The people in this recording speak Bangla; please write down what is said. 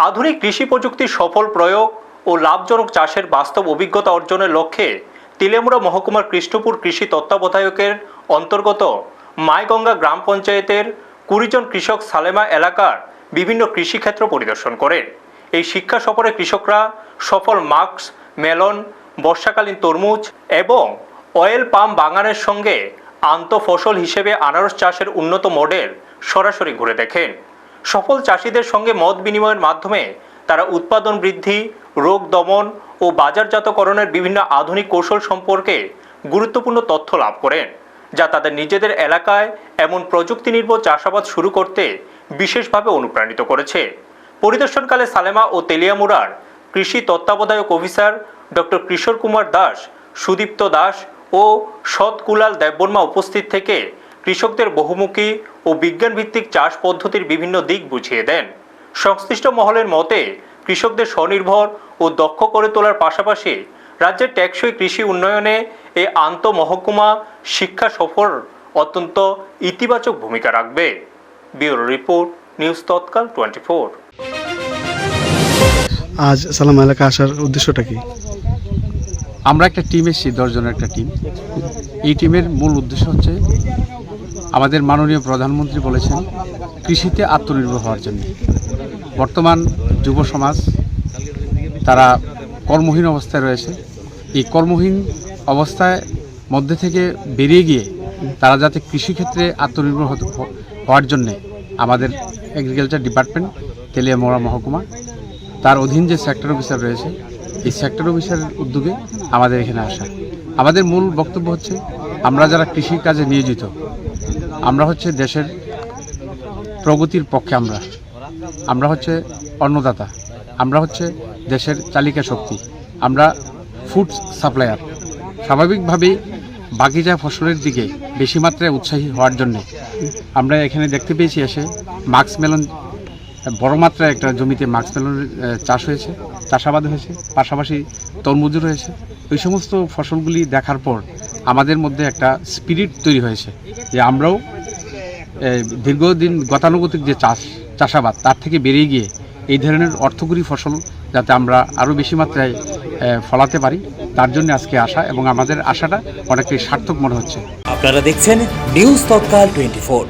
আধুনিক কৃষি প্রযুক্তির সফল প্রয়োগ ও লাভজনক চাষের বাস্তব অভিজ্ঞতা অর্জনের লক্ষ্যে তেলিয়ামুড়া মহকুমার কৃষ্ণপুর কৃষি তত্ত্বাবধায়কের অন্তর্গত মাইগঙ্গা গ্রাম পঞ্চায়েতের 20 জন কৃষক সালেমা এলাকার বিভিন্ন কৃষিক্ষেত্র পরিদর্শন করেন। এই শিক্ষা সফরে কৃষকরা সফল মাস্ক মেলন, বর্ষাকালীন তরমুজ এবং অয়েল পাম বাগানের সঙ্গে আন্তঃফসল হিসেবে আনারস চাষের উন্নত মডেল সরাসরি ঘুরে দেখেন। সফল চাষিদের সঙ্গে মত বিনিময়ের মাধ্যমে তারা উৎপাদন বৃদ্ধি, রোগ দমন ও বাজারজাতকরণের বিভিন্ন আধুনিক কৌশল সম্পর্কে গুরুত্বপূর্ণ তথ্য লাভ করেন, যা তাদের নিজেদের এলাকায় এমন প্রযুক্তি নির্ভর চাষাবাদ শুরু করতে বিশেষভাবে অনুপ্রাণিত করেছে। পরিদর্শনকালে সালেমা ও তেলিয়ামুড়ার কৃষি তত্ত্বাবধায়ক অফিসার ডক্টর কিশোর কুমার দাস, সুদীপ্ত দাস ও সৎকুলাল দেববর্মা উপস্থিত থেকে কৃষকদের বহুমুখী ও বিজ্ঞানভিত্তিক চাষ পদ্ধতির বিভিন্ন দিক বুঝিয়ে দেন। সংশ্লিষ্ট মহলের মতে কৃষকদের স্বনির্ভর ও দক্ষ করে তোলার পাশাপাশি রাজ্যের টেকসই কৃষি উন্নয়নে এই আন্তঃমহকুমা শিক্ষা সফর অত্যন্ত ইতিবাচক ভূমিকা রাখবে। ব্যুরো রিপোর্ট, নিউজ তৎকাল 24। আজ সালামা এলাকা আসার উদ্দেশ্যটা কি? আমরা একটা টিম এসেছি, 10 জনের একটা টিম। এই টিমের মূল উদ্দেশ্য হচ্ছে আমাদের মাননীয় প্রধানমন্ত্রী বলেছেন কৃষিতে আত্মনির্ভর হওয়ার জন্য। বর্তমান যুব সমাজ তারা কর্মহীন অবস্থায় রয়েছে। এই কর্মহীন অবস্থায় মধ্যে থেকে বেরিয়ে গিয়ে তারা যাতে কৃষিক্ষেত্রে আত্মনির্ভর হওয়ার জন্যে আমাদের এগ্রিকালচার ডিপার্টমেন্ট তেলিয়ামুড়া মহকুমা তার অধীন যে সেক্টর অফিসার রয়েছে, এই সেক্টর অফিসারের উদ্যোগে আমাদের এখানে আসা। আমাদের মূল বক্তব্য হচ্ছে আমরা যারা কৃষি কাজে নিয়োজিত, আমরা হচ্ছে দেশের প্রগতির পক্ষে। আমরা হচ্ছে অন্নদাতা, আমরা হচ্ছে দেশের চালিকা শক্তি, আমরা ফুড সাপ্লায়ার। স্বাভাবিকভাবেই বাগিচা ফসলের দিকে বেশি মাত্রায় উৎসাহী হওয়ার জন্যে আমরা এখানে দেখতে পেয়েছি এসে মাস্ক মেলন, বড় মাত্রায় একটা জমিতে মাস্ক মেলনের চাষ হয়েছে, চাষাবাদ হয়েছে, পাশাপাশি তরমুজও রয়েছে। ওই সমস্ত ফসলগুলি দেখার পর আমাদের মধ্যে একটা স্পিরিট তৈরি হয়েছে যে আমরাও দীর্ঘদিন গতানুগতিক যে চাষাবাদ তার থেকে বেরিয়ে গিয়ে এই ধরনের অর্থকরী ফসল যাতে আমরা আরও বেশি মাত্রায় ফলাতে পারি, তার জন্য আজকে আসা, এবং আমাদের আশাটা অনেকটাই সার্থক মনে হচ্ছে। আপনারা দেখছেন নিউজ তৎকাল 24।